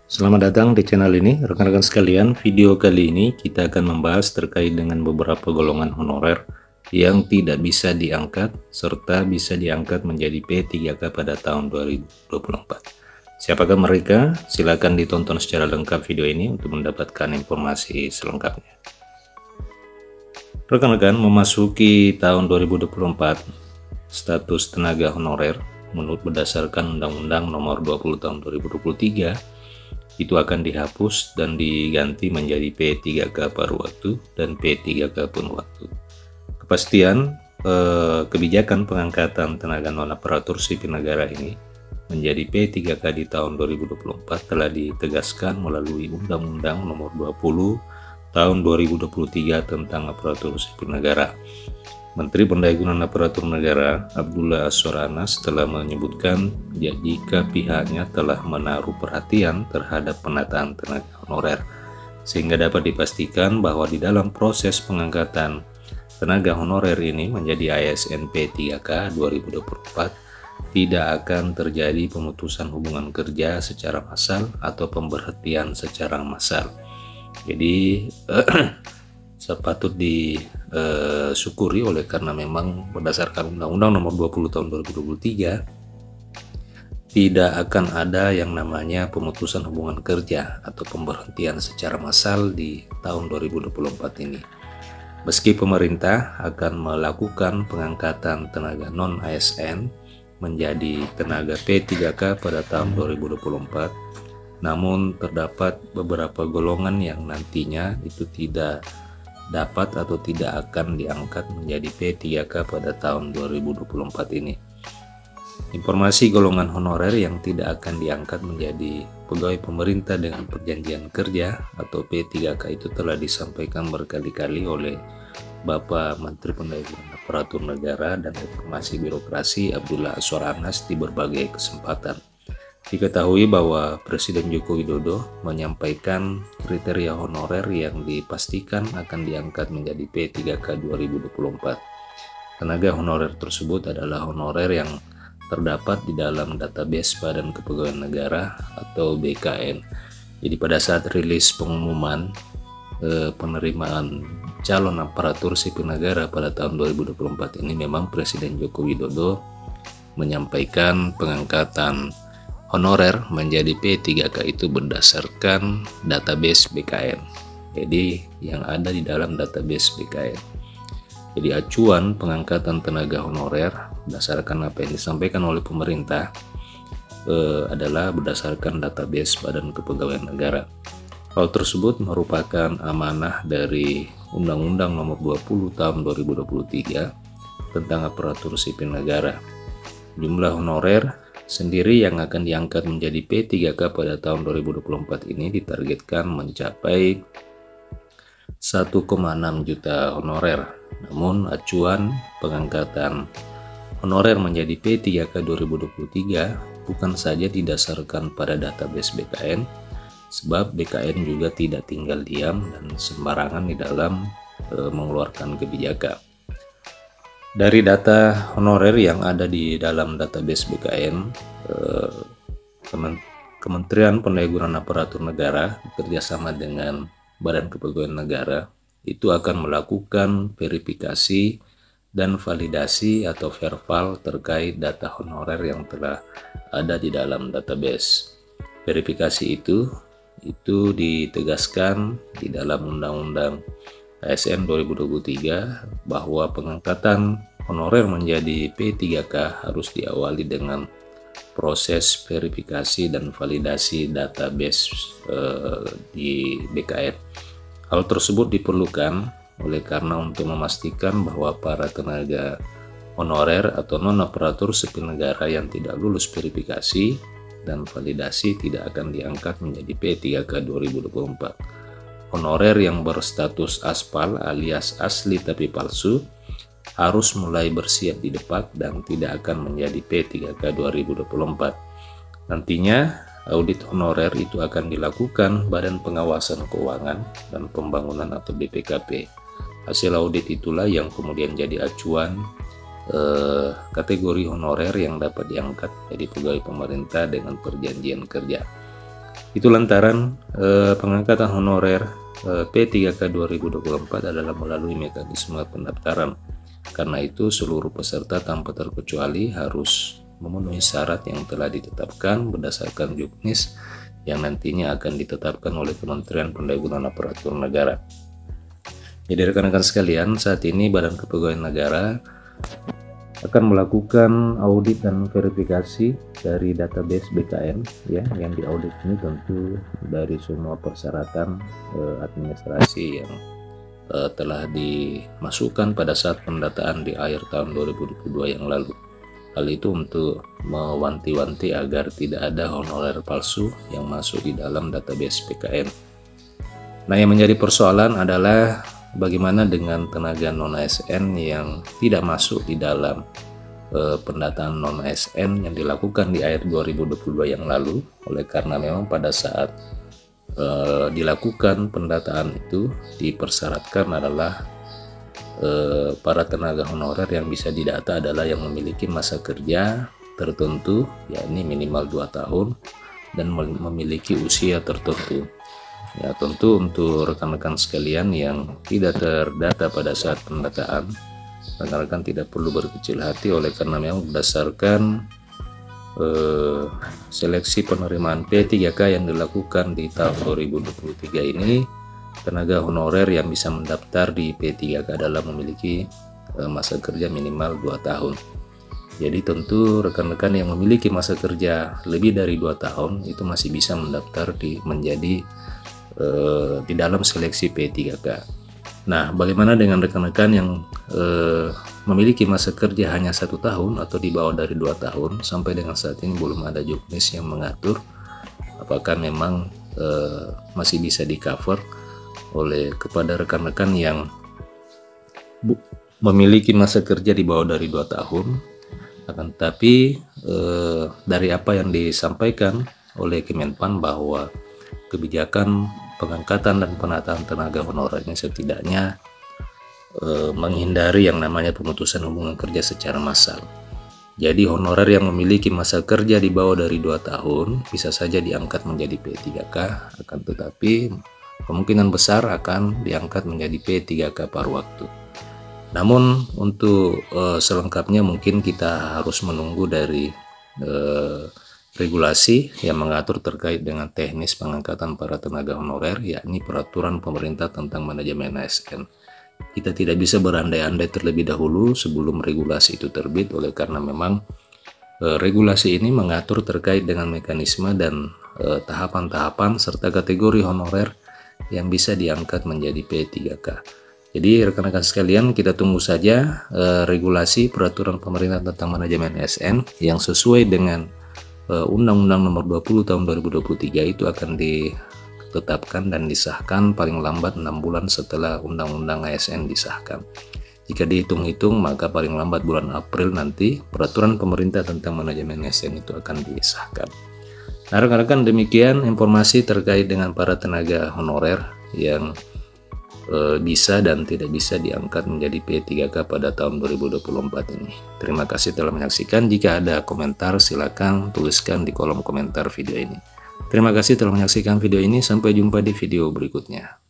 Selamat datang di channel ini, rekan-rekan sekalian. Video kali ini kita akan membahas terkait dengan beberapa golongan honorer yang tidak bisa diangkat serta bisa diangkat menjadi P3K pada tahun 2024. Siapakah mereka? Silakan ditonton secara lengkap video ini untuk mendapatkan informasi selengkapnya. Rekan-rekan, memasuki tahun 2024, status tenaga honorer menurut berdasarkan Undang-Undang Nomor 20 Tahun 2023 itu akan dihapus dan diganti menjadi P3K paruh waktu dan P3K penuh waktu. Kepastian kebijakan pengangkatan tenaga non-aparatur sipil negara ini menjadi P3K di tahun 2024 telah ditegaskan melalui Undang-Undang Nomor 20 Tahun 2023 tentang aparatur sipil negara. Menteri Pendayagunaan Aparatur Negara Abdullah Azwar Anas telah menyebutkan jika pihaknya telah menaruh perhatian terhadap penataan tenaga honorer, sehingga dapat dipastikan bahwa di dalam proses pengangkatan tenaga honorer ini menjadi ASN P3K 2024 tidak akan terjadi pemutusan hubungan kerja secara massal atau pemberhentian secara massal. Jadi sepatut disyukuri oleh karena memang berdasarkan Undang-Undang Nomor 20 Tahun 2023 tidak akan ada yang namanya pemutusan hubungan kerja atau pemberhentian secara massal di tahun 2024 ini. Meski pemerintah akan melakukan pengangkatan tenaga non-ASN menjadi tenaga P3K pada tahun 2024, namun terdapat beberapa golongan yang nantinya itu tidak dapat atau tidak akan diangkat menjadi P3K pada tahun 2024 ini. Informasi golongan honorer yang tidak akan diangkat menjadi pegawai pemerintah dengan perjanjian kerja atau P3K itu telah disampaikan berkali-kali oleh Bapak Menteri Pendayagunaan Aparatur Negara dan Reformasi Birokrasi Abdullah Azwar Anas di berbagai kesempatan. Diketahui bahwa Presiden Joko Widodo menyampaikan kriteria honorer yang dipastikan akan diangkat menjadi P3K 2024. Tenaga honorer tersebut adalah honorer yang terdapat di dalam database Badan Kepegawaian Negara atau BKN. Jadi pada saat rilis pengumuman penerimaan calon aparatur sipil negara pada tahun 2024 ini memang Presiden Joko Widodo menyampaikan pengangkatan honorer menjadi P3K itu berdasarkan database BKN. Jadi yang ada di dalam database BKN. Jadi acuan pengangkatan tenaga honorer berdasarkan apa yang disampaikan oleh pemerintah adalah berdasarkan database Badan Kepegawaian Negara. Hal tersebut merupakan amanah dari Undang-Undang Nomor 20 Tahun 2023 tentang aparatur sipil negara. Jumlah honorer sendiri yang akan diangkat menjadi P3K pada tahun 2024 ini ditargetkan mencapai 1,6 juta honorer. Namun acuan pengangkatan honorer menjadi P3K 2023 bukan saja didasarkan pada database BKN, sebab BKN juga tidak tinggal diam dan sembarangan di dalam mengeluarkan kebijakan. Dari data honorer yang ada di dalam database BKN, Kementerian Pendayagunaan Aparatur Negara bekerjasama dengan Badan Kepegawaian Negara itu akan melakukan verifikasi dan validasi atau verval terkait data honorer yang telah ada di dalam database. Verifikasi itu ditegaskan di dalam Undang-Undang ASN 2023 bahwa pengangkatan honorer menjadi P3K harus diawali dengan proses verifikasi dan validasi database di BKN. Hal tersebut diperlukan oleh karena untuk memastikan bahwa para tenaga honorer atau non-aparatur sipil negara yang tidak lulus verifikasi dan validasi tidak akan diangkat menjadi P3K 2024. Honorer yang berstatus aspal alias asli tapi palsu harus mulai bersiap di depak dan tidak akan menjadi P3K 2024. Nantinya audit honorer itu akan dilakukan Badan Pengawasan Keuangan dan Pembangunan atau BPKP. Hasil audit itulah yang kemudian jadi acuan kategori honorer yang dapat diangkat jadi pegawai pemerintah dengan perjanjian kerja. Itu lantaran pengangkatan honorer P3K 2024 adalah melalui mekanisme pendaftaran. Karena itu seluruh peserta tanpa terkecuali harus memenuhi syarat yang telah ditetapkan berdasarkan juknis yang nantinya akan ditetapkan oleh Kementerian Pendayagunaan Aparatur Negara. Jadi rekan-rekan sekalian, saat ini Badan Kepegawaian Negara akan melakukan audit dan verifikasi dari database BKN ya, yang diaudit ini tentu dari semua persyaratan administrasi yang telah dimasukkan pada saat pendataan di akhir tahun 2022 yang lalu. Hal itu untuk mewanti-wanti agar tidak ada honorer palsu yang masuk di dalam database BKN. Nah, yang menjadi persoalan adalah bagaimana dengan tenaga non-ASN yang tidak masuk di dalam pendataan non-ASN yang dilakukan di akhir 2022 yang lalu. Oleh karena memang pada saat dilakukan pendataan itu dipersyaratkan adalah para tenaga honorer yang bisa didata adalah yang memiliki masa kerja tertentu, yakni minimal 2 tahun dan memiliki usia tertentu. Ya, tentu untuk rekan-rekan sekalian yang tidak terdata pada saat pendataan, rekan-rekan tidak perlu berkecil hati oleh karena memang berdasarkan seleksi penerimaan P3K yang dilakukan di tahun 2023 ini, tenaga honorer yang bisa mendaftar di P3K adalah memiliki masa kerja minimal 2 tahun. Jadi tentu rekan-rekan yang memiliki masa kerja lebih dari 2 tahun itu masih bisa mendaftar menjadi di dalam seleksi P3K. Nah, bagaimana dengan rekan-rekan yang memiliki masa kerja hanya 1 tahun atau di bawah dari 2 tahun? Sampai dengan saat ini belum ada juknis yang mengatur apakah memang masih bisa di cover oleh kepada rekan-rekan yang memiliki masa kerja di bawah dari 2 tahun. Akan tetapi dari apa yang disampaikan oleh Kemenpan bahwa kebijakan pengangkatan dan penataan tenaga honorer ini setidaknya menghindari yang namanya pemutusan hubungan kerja secara massal. Jadi honorer yang memiliki masa kerja di bawah dari 2 tahun bisa saja diangkat menjadi P3K, akan tetapi kemungkinan besar akan diangkat menjadi P3K paruh waktu. Namun untuk selengkapnya mungkin kita harus menunggu dari regulasi yang mengatur terkait dengan teknis pengangkatan para tenaga honorer, yakni peraturan pemerintah tentang manajemen ASN. Kita tidak bisa berandai-andai terlebih dahulu sebelum regulasi itu terbit, oleh karena memang regulasi ini mengatur terkait dengan mekanisme dan tahapan-tahapan serta kategori honorer yang bisa diangkat menjadi P3K. Jadi rekan-rekan sekalian, kita tunggu saja regulasi peraturan pemerintah tentang manajemen ASN yang sesuai dengan Undang-Undang Nomor 20 Tahun 2023 itu akan ditetapkan dan disahkan paling lambat 6 bulan setelah Undang-Undang ASN disahkan. Jika dihitung-hitung maka paling lambat bulan April nanti peraturan pemerintah tentang manajemen ASN itu akan disahkan. Nah rekan-rekan, demikian informasi terkait dengan para tenaga honorer yang bisa dan tidak bisa diangkat menjadi P3K pada tahun 2024 ini. Terima kasih telah menyaksikan. Jika ada komentar silakan tuliskan di kolom komentar video ini. Terima kasih telah menyaksikan video ini. Sampai jumpa di video berikutnya.